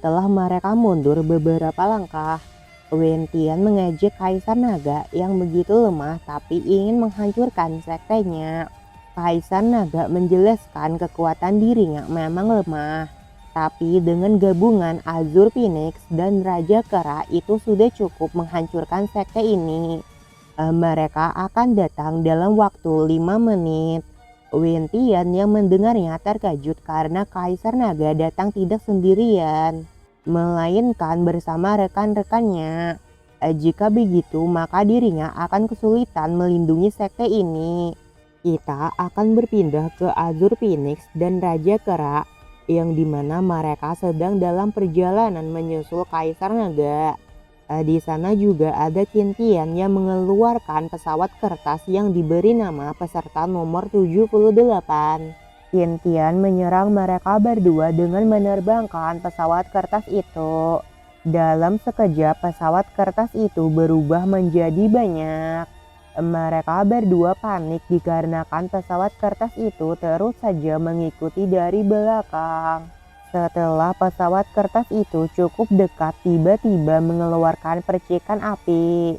Setelah mereka mundur beberapa langkah, Wentian mengejek Kaisar Naga yang begitu lemah tapi ingin menghancurkan sektenya. Kaisar Naga menjelaskan kekuatan dirinya memang lemah, tapi dengan gabungan Azure Phoenix dan Raja Kera itu sudah cukup menghancurkan sekte ini. Mereka akan datang dalam waktu 5 menit. Wentian yang mendengarnya terkejut karena Kaisar Naga datang tidak sendirian, melainkan bersama rekan-rekannya. Jika begitu, maka dirinya akan kesulitan melindungi sekte ini. Kita akan berpindah ke Azure Phoenix dan Raja Kera, yang dimana mereka sedang dalam perjalanan menyusul Kaisar Naga. Di sana juga ada Qintian yang mengeluarkan pesawat kertas yang diberi nama peserta nomor 78. Qintian menyerang mereka berdua dengan menerbangkan pesawat kertas itu. Dalam sekejap pesawat kertas itu berubah menjadi banyak. Mereka berdua panik dikarenakan pesawat kertas itu terus saja mengikuti dari belakang. Setelah pesawat kertas itu cukup dekat, tiba-tiba mengeluarkan percikan api.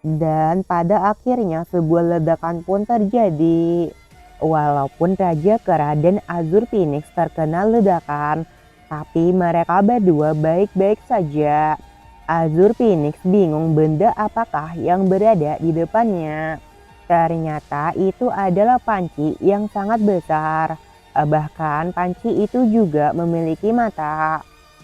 Dan pada akhirnya sebuah ledakan pun terjadi. Walaupun Raja Kera dan Azure Phoenix terkena ledakan, tapi mereka berdua baik-baik saja. Azure Phoenix bingung benda apakah yang berada di depannya. Ternyata itu adalah panci yang sangat besar. Bahkan panci itu juga memiliki mata.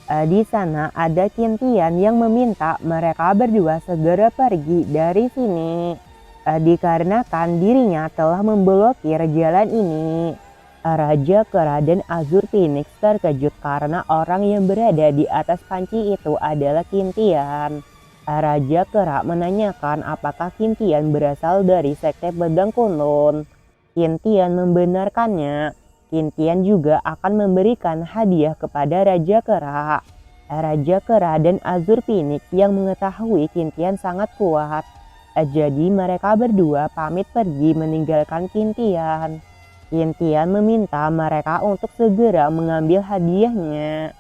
Di sana ada Qintian yang meminta mereka berdua segera pergi dari sini. Dikarenakan dirinya telah memblokir jalan ini. Raja Kera dan Azure Phoenix terkejut karena orang yang berada di atas panci itu adalah Qintian. Raja Kera menanyakan apakah Qintian berasal dari sekte pedang kunlun. Qintian membenarkannya. Qintian juga akan memberikan hadiah kepada Raja Kera. Raja Kera dan Azure Phoenix yang mengetahui Qintian sangat kuat. Jadi mereka berdua pamit pergi meninggalkan Qintian. Qintian meminta mereka untuk segera mengambil hadiahnya.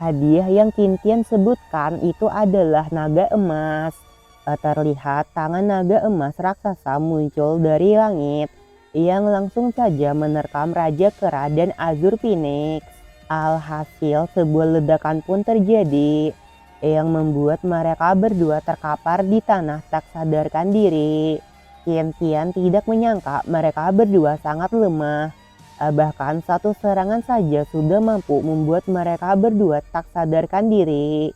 Hadiah yang Qintian sebutkan itu adalah naga emas. Terlihat tangan naga emas raksasa muncul dari langit yang langsung saja menerkam Raja Kera dan Azure Phoenix. Alhasil sebuah ledakan pun terjadi yang membuat mereka berdua terkapar di tanah tak sadarkan diri. Qintian tidak menyangka mereka berdua sangat lemah. Bahkan satu serangan saja sudah mampu membuat mereka berdua tak sadarkan diri.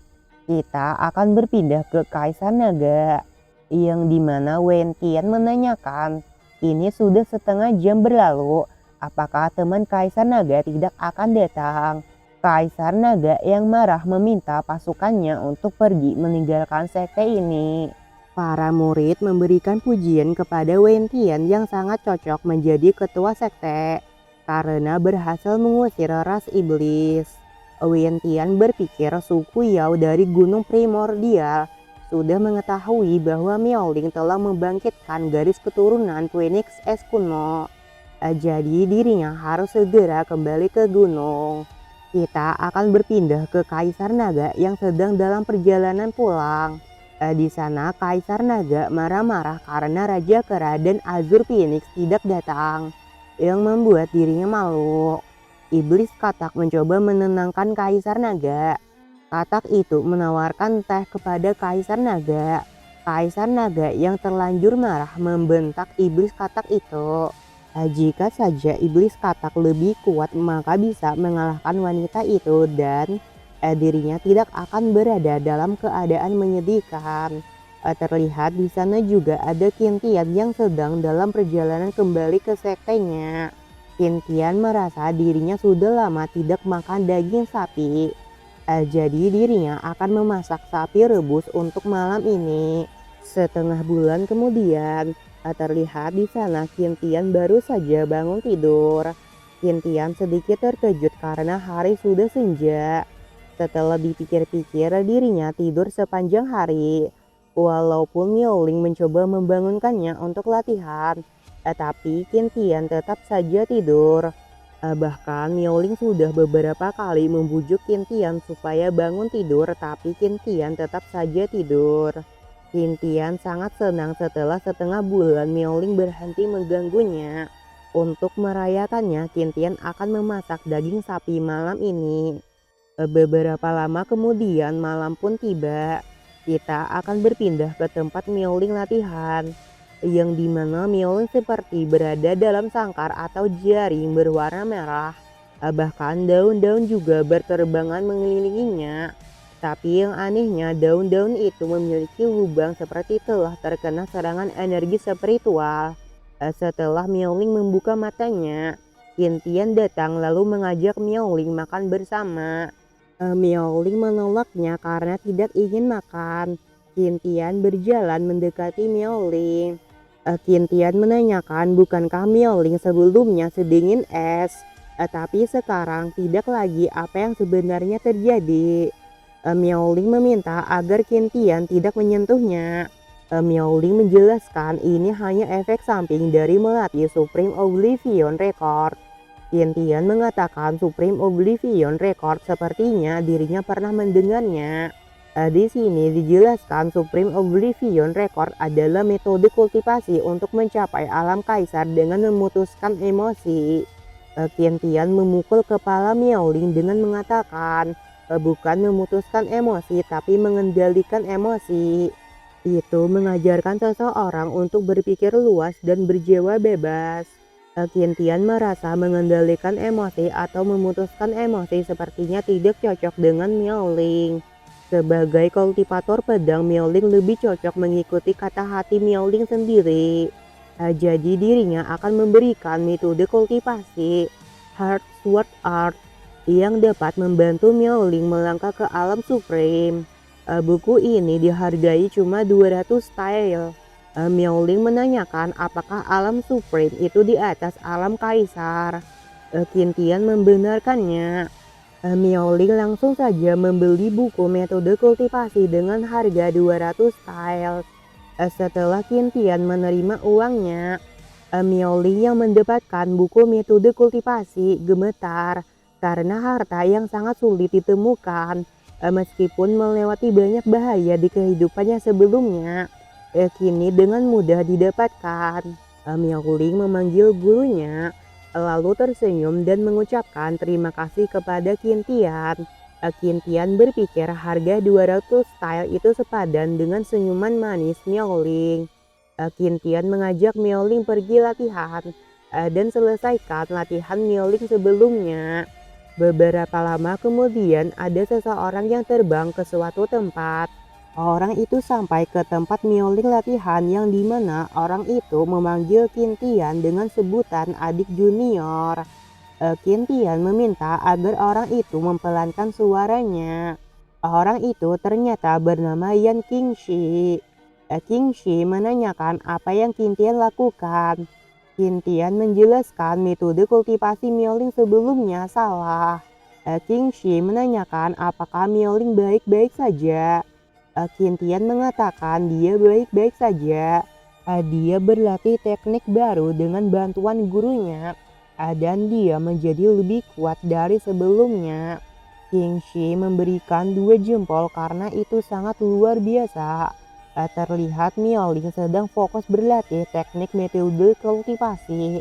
Kita akan berpindah ke Kaisar Naga, yang dimana Wentian menanyakan, ini sudah setengah jam berlalu, apakah teman Kaisar Naga tidak akan datang? Kaisar Naga yang marah meminta pasukannya untuk pergi meninggalkan sekte ini. Para murid memberikan pujian kepada Wentian yang sangat cocok menjadi ketua sekte karena berhasil mengusir ras iblis. Wentian berpikir suku Yao dari Gunung Primordial sudah mengetahui bahwa Miaoling telah membangkitkan garis keturunan Phoenix es kuno. Jadi dirinya harus segera kembali ke gunung. Kita akan berpindah ke Kaisar Naga yang sedang dalam perjalanan pulang. Di sana Kaisar Naga marah-marah karena Raja Kera dan Azure Phoenix tidak datang, yang membuat dirinya malu. Iblis Katak mencoba menenangkan Kaisar Naga. Katak itu menawarkan teh kepada Kaisar Naga. Kaisar Naga yang terlanjur marah membentak Iblis Katak itu. Jika saja Iblis Katak lebih kuat maka bisa mengalahkan wanita itu dan dirinya tidak akan berada dalam keadaan menyedihkan. Terlihat di sana juga ada Qintian yang sedang dalam perjalanan kembali ke sektenya. Qintian merasa dirinya sudah lama tidak makan daging sapi. Jadi dirinya akan memasak sapi rebus untuk malam ini. Setengah bulan kemudian, terlihat di sana Qintian baru saja bangun tidur. Qintian sedikit terkejut karena hari sudah senja. Setelah dipikir-pikir, dirinya tidur sepanjang hari. Walaupun Miaoling mencoba membangunkannya untuk latihan, tapi Qintian tetap saja tidur. Bahkan Miaoling sudah beberapa kali membujuk Qintian supaya bangun tidur, tapi Qintian tetap saja tidur. Qintian sangat senang setelah setengah bulan Miaoling berhenti mengganggunya. Untuk merayakannya, Qintian akan memasak daging sapi malam ini. Beberapa lama kemudian malam pun tiba. Kita akan berpindah ke tempat Miaoling latihan, yang dimana Miaoling seperti berada dalam sangkar atau jaring berwarna merah. Bahkan daun-daun juga berterbangan mengelilinginya. Tapi yang anehnya, daun-daun itu memiliki lubang seperti telah terkena serangan energi spiritual. Setelah Miaoling membuka matanya, Qintian datang lalu mengajak Miaoling makan bersama. Miaoling menolaknya karena tidak ingin makan. Qintian berjalan mendekati Miaoling. Qintian menanyakan, bukankah Miaoling sebelumnya sedingin es? Tapi sekarang tidak lagi, apa yang sebenarnya terjadi? Miaoling meminta agar Qintian tidak menyentuhnya. Miaoling menjelaskan ini hanya efek samping dari melatih Supreme Oblivion Record. Qintian mengatakan Supreme Oblivion Record sepertinya dirinya pernah mendengarnya. Di sini dijelaskan Supreme Oblivion Record adalah metode kultivasi untuk mencapai alam kaisar dengan memutuskan emosi. Qintian memukul kepala Miaoling dengan mengatakan, bukan memutuskan emosi tapi mengendalikan emosi. Itu mengajarkan seseorang untuk berpikir luas dan berjiwa bebas. Qintian merasa mengendalikan emosi atau memutuskan emosi sepertinya tidak cocok dengan Miaoling. Sebagai kultivator pedang, Miaoling lebih cocok mengikuti kata hati Miaoling sendiri. Jadi dirinya akan memberikan metode kultivasi Heart Sword Art yang dapat membantu Miaoling melangkah ke alam supreme. Buku ini dihargai cuma 200 style. Miaoling menanyakan apakah alam supreme itu di atas alam kaisar. Qintian membenarkannya. Miaoling langsung saja membeli buku metode kultivasi dengan harga 200 style. Setelah Qintian menerima uangnya, Miaoling yang mendapatkan buku metode kultivasi gemetar karena harta yang sangat sulit ditemukan. Meskipun melewati banyak bahaya di kehidupannya sebelumnya, kini dengan mudah didapatkan. Miaoling memanggil gurunya, lalu tersenyum dan mengucapkan terima kasih kepada Qintian. Qintian berpikir harga 200 style itu sepadan dengan senyuman manis Miaoling. Qintian mengajak Miaoling pergi latihan dan selesaikan latihan Miaoling sebelumnya. Beberapa lama kemudian ada seseorang yang terbang ke suatu tempat. Orang itu sampai ke tempat Miaoling latihan yang dimana orang itu memanggil Qintian dengan sebutan adik junior. Qintian meminta agar orang itu mempelankan suaranya. Orang itu ternyata bernama Yan Qingshi. Qingshi menanyakan apa yang Qintian lakukan. Qintian menjelaskan metode kultivasi Miaoling sebelumnya salah. Qingshi menanyakan apakah Miaoling baik-baik saja. Qintian mengatakan dia baik-baik saja. Dia berlatih teknik baru dengan bantuan gurunya, dan dia menjadi lebih kuat dari sebelumnya. Qingshi memberikan 2 jempol karena itu sangat luar biasa. Terlihat Miaoling sedang fokus berlatih teknik metode kultivasi.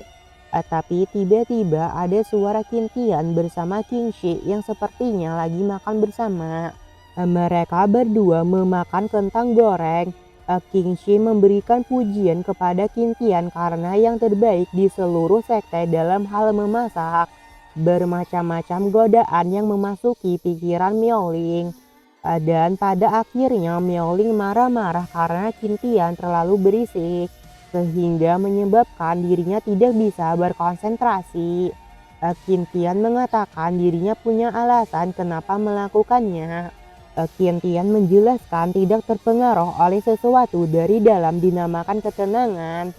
Tapi tiba-tiba ada suara Qintian bersama Qingshi yang sepertinya lagi makan bersama. Mereka berdua memakan kentang goreng. Qingshi memberikan pujian kepada Qintian karena yang terbaik di seluruh sekte dalam hal memasak. Bermacam-macam godaan yang memasuki pikiran Miaoling. Dan pada akhirnya Miaoling marah-marah karena Qintian terlalu berisik, sehingga menyebabkan dirinya tidak bisa berkonsentrasi. Qintian mengatakan dirinya punya alasan kenapa melakukannya. Qintian menjelaskan tidak terpengaruh oleh sesuatu dari dalam dinamakan ketenangan,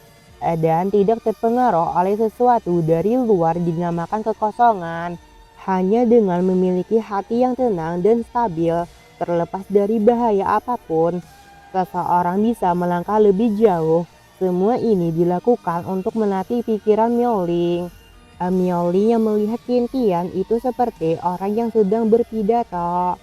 dan tidak terpengaruh oleh sesuatu dari luar dinamakan kekosongan. Hanya dengan memiliki hati yang tenang dan stabil, terlepas dari bahaya apapun, seseorang bisa melangkah lebih jauh. Semua ini dilakukan untuk melatih pikiran Miaoling. Miaoling yang melihat Qintian itu seperti orang yang sedang berpidato.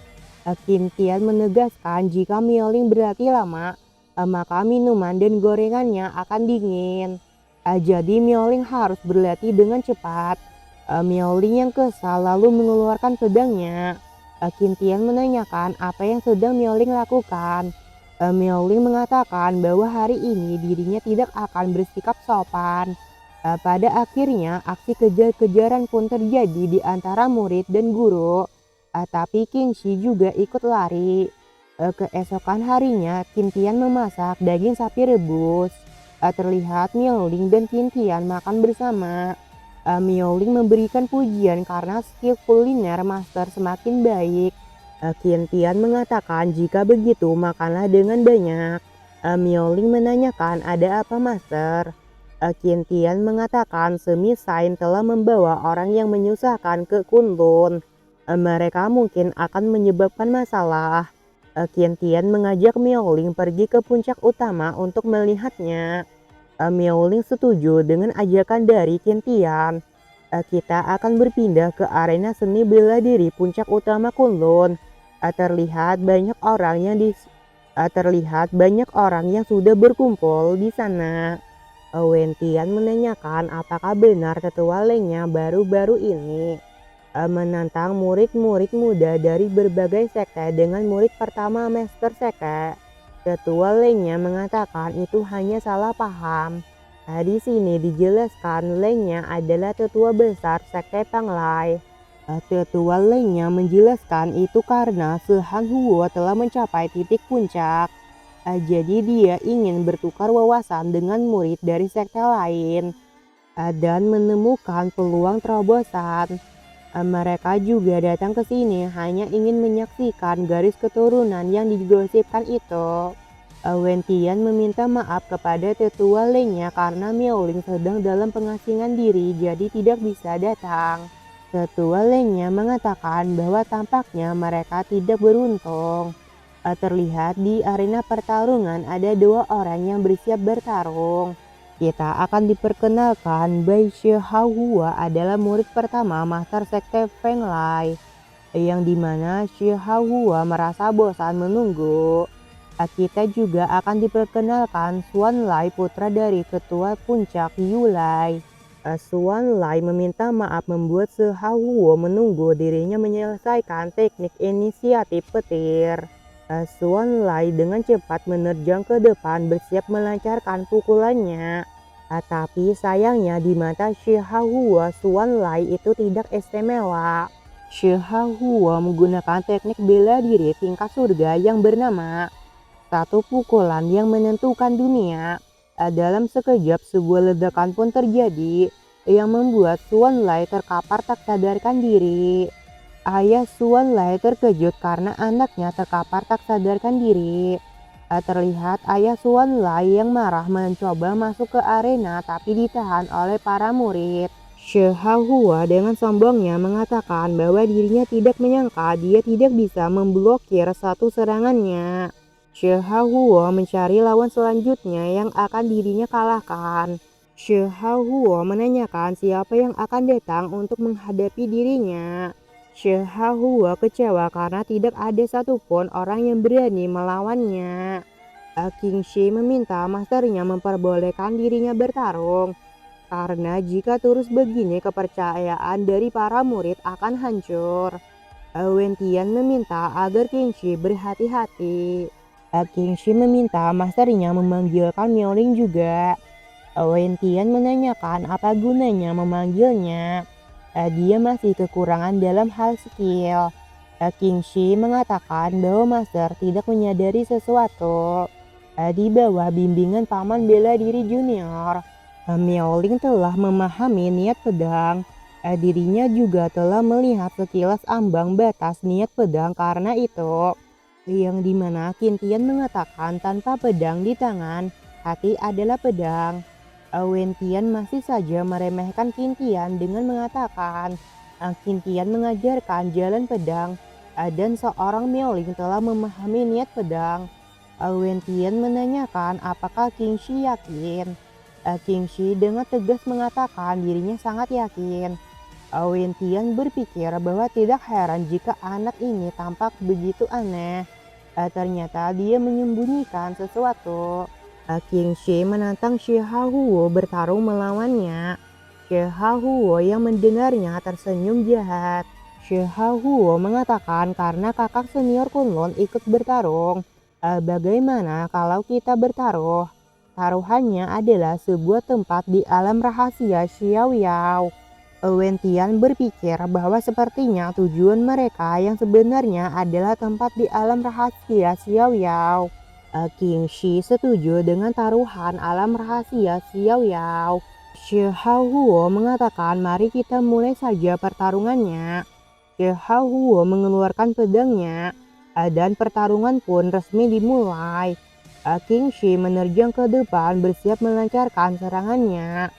Qintian menegaskan jika Miaoling berlatih lama, maka minuman dan gorengannya akan dingin. Jadi Miaoling harus berlatih dengan cepat. Miaoling yang kesal lalu mengeluarkan pedangnya. Qintian menanyakan apa yang sedang Miaoling lakukan. Miaoling mengatakan bahwa hari ini dirinya tidak akan bersikap sopan. Pada akhirnya aksi kejar-kejaran pun terjadi di antara murid dan guru. Tapi Qingxi juga ikut lari. Keesokan harinya Qintian memasak daging sapi rebus. Terlihat Miaoling dan Qintian makan bersama. Miaoling memberikan pujian karena skill kuliner master semakin baik. Qintian mengatakan jika begitu makanlah dengan banyak. Miaoling menanyakan ada apa master. Qintian mengatakan Semi Sain telah membawa orang yang menyusahkan ke Kunlun. Mereka mungkin akan menyebabkan masalah. Qintian mengajak Miaoling pergi ke puncak utama untuk melihatnya. Miaoling setuju dengan ajakan dari Qintian. Kita akan berpindah ke arena seni bela diri puncak utama Kunlun. Terlihat banyak orang yang sudah berkumpul di sana. Wentian menanyakan apakah benar tetua lainnya baru-baru ini menantang murid-murid muda dari berbagai sekte dengan murid pertama Master Sekte. Tetua lainnya mengatakan itu hanya salah paham. Di sini dijelaskan lainnya adalah tetua besar Sekte Panglai. Tetua lainnya menjelaskan itu karena Sehan Huo telah mencapai titik puncak. Jadi dia ingin bertukar wawasan dengan murid dari sekte lain dan menemukan peluang terobosan. Mereka juga datang ke sini hanya ingin menyaksikan garis keturunan yang digosipkan itu. Wentian meminta maaf kepada tetua lainnya karena Miaoling sedang dalam pengasingan diri jadi tidak bisa datang. Tetua lainnya mengatakan bahwa tampaknya mereka tidak beruntung. Terlihat di arena pertarungan ada dua orang yang bersiap bertarung. Kita akan diperkenalkan Bai Shihahua adalah murid pertama Master Sekte Feng Lai, yang dimana Shihahua merasa bosan menunggu. Kita juga akan diperkenalkan Xuan Lai, putra dari ketua puncak Yu Lai. Xuan Lai meminta maaf membuat Shihahua menunggu dirinya menyelesaikan teknik inisiatif petir. Xuan Lai dengan cepat menerjang ke depan bersiap melancarkan pukulannya. Tapi sayangnya di mata Shihahua, Xuan Lai itu tidak istimewa. Shihahua menggunakan teknik bela diri tingkat surga yang bernama satu pukulan yang menentukan dunia. Dalam sekejap sebuah ledakan pun terjadi yang membuat Xuan Lai terkapar tak sadarkan diri. Ayah Xuan Lai terkejut karena anaknya terkapar tak sadarkan diri. Terlihat ayah Xuan Lai yang marah mencoba masuk ke arena tapi ditahan oleh para murid. Shihahua dengan sombongnya mengatakan bahwa dirinya tidak menyangka dia tidak bisa memblokir satu serangannya. Shihahua mencari lawan selanjutnya yang akan dirinya kalahkan. Shihahua menanyakan siapa yang akan datang untuk menghadapi dirinya. Shihahua kecewa karena tidak ada satupun orang yang berani melawannya. Qingxi meminta masternya memperbolehkan dirinya bertarung, karena jika terus begini kepercayaan dari para murid akan hancur. Wentian meminta agar Qingxi berhati-hati. Qingxi meminta masternya memanggilkan Miaoling juga. Wentian menanyakan apa gunanya memanggilnya. Dia masih kekurangan dalam hal skill. Qingxi mengatakan bahwa Master tidak menyadari sesuatu. Di bawah bimbingan paman bela diri junior, Miaoling telah memahami niat pedang. Dirinya juga telah melihat sekilas ambang batas niat pedang, karena itu yang dimana Qintian mengatakan tanpa pedang di tangan, hati adalah pedang. Wentian masih saja meremehkan Qintian dengan mengatakan Qintian mengajarkan jalan pedang dan seorang Miaoling telah memahami niat pedang. Wentian menanyakan apakah Qingxi yakin. Qingxi dengan tegas mengatakan dirinya sangat yakin. Wentian berpikir bahwa tidak heran jika anak ini tampak begitu aneh. Ternyata dia menyembunyikan sesuatu. Qingxi menantang Shi Haohuo bertarung melawannya. Shi Haohuo yang mendengarnya tersenyum jahat. Shi Haohuo mengatakan karena kakak senior Kunlun ikut bertarung. Bagaimana kalau kita bertaruh? Taruhannya adalah sebuah tempat di alam rahasia Xiaoyao. Wentian berpikir bahwa sepertinya tujuan mereka yang sebenarnya adalah tempat di alam rahasia Xiaoyao. Qingxi setuju dengan taruhan alam rahasia Xiaoyao. Shi Haohuo mengatakan mari kita mulai saja pertarungannya. Shi Haohuo mengeluarkan pedangnya dan pertarungan pun resmi dimulai. Qingxi menerjang ke depan bersiap melancarkan serangannya.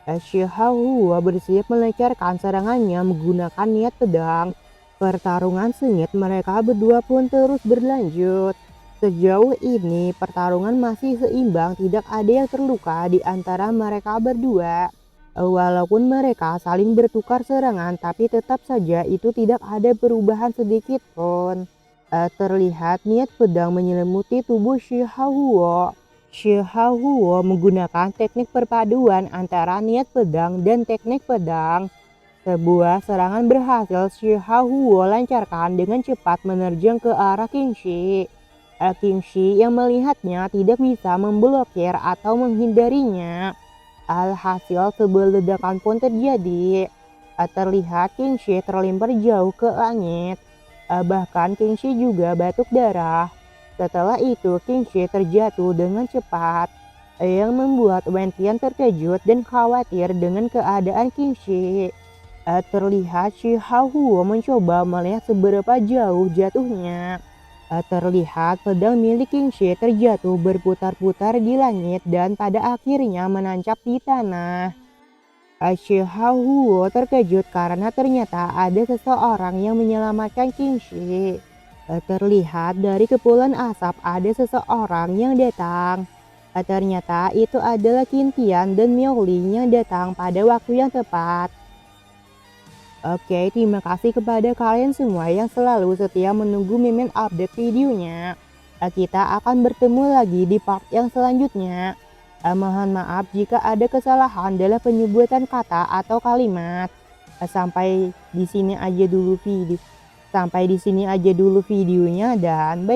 Shi Haohuo bersiap melancarkan serangannya menggunakan niat pedang. Pertarungan sengit mereka berdua pun terus berlanjut. Sejauh ini pertarungan masih seimbang, tidak ada yang terluka di antara mereka berdua. Walaupun mereka saling bertukar serangan, tapi tetap saja itu tidak ada perubahan sedikit pun. Terlihat niat pedang menyelimuti tubuh Shi Haohuo. Shi Haohuo menggunakan teknik perpaduan antara niat pedang dan teknik pedang. Sebuah serangan berhasil Shi Haohuo lancarkan dengan cepat menerjang ke arah Qingxi. Qingxi yang melihatnya tidak bisa memblokir atau menghindarinya. Alhasil sebuah ledakan pun terjadi. Terlihat Qingxi terlempar jauh ke langit. Bahkan Qingxi juga batuk darah. Setelah itu Qingxi terjatuh dengan cepat. Yang membuat Wentian terkejut dan khawatir dengan keadaan Qingxi. Terlihat Shi Haohuo mencoba melihat seberapa jauh jatuhnya. Terlihat pedang milik Qingxi terjatuh berputar-putar di langit dan pada akhirnya menancap di tanah. Shi Haohuo terkejut karena ternyata ada seseorang yang menyelamatkan Qingxi. Terlihat dari kepulan asap ada seseorang yang datang. Ternyata itu adalah Qin Tian dan Miao Ling yang datang pada waktu yang tepat. Oke, terima kasih kepada kalian semua yang selalu setia menunggu Mimin update videonya. Kita akan bertemu lagi di part yang selanjutnya. Mohon maaf jika ada kesalahan dalam penyebutan kata atau kalimat. Sampai di sini aja dulu videonya dan bye.